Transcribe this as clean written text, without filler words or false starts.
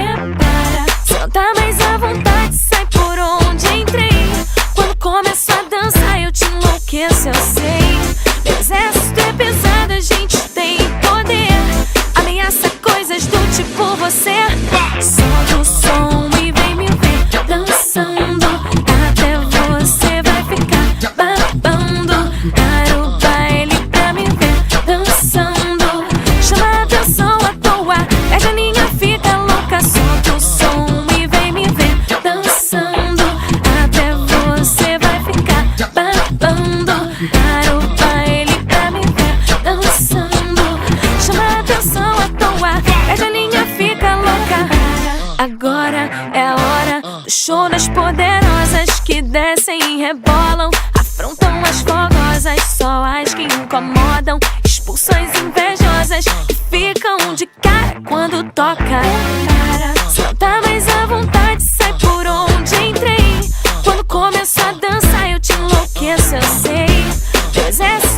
prepara. Senta mais à vontade, sai por onde entrei. Quando começo a dançar eu te enlouqueço, eu sei. Meu exército é pesado, a gente tem poder. Ameaça coisas do tipo você. Solta o som e vem me ver dançando. Até você vai ficar babando. Para o baile pra me ver dançando. Chama a atenção à toa, perde a linha, fica louca. Solta o som e vem me ver dançando. Até você vai ficar babando. Para o baile pra me ver dançando. Chama a atenção à toa, perde a linha, fica louca. Agora é a hora do show das poderosas que descem e rebolam, afrontam as fogosas, só as que incomodam, expulsam as invejosas e ficam de cara quando toca. Senta mais à vontade, sai por onde entrei. Quando começo a dançar eu te enlouqueço, eu sei. Teu exército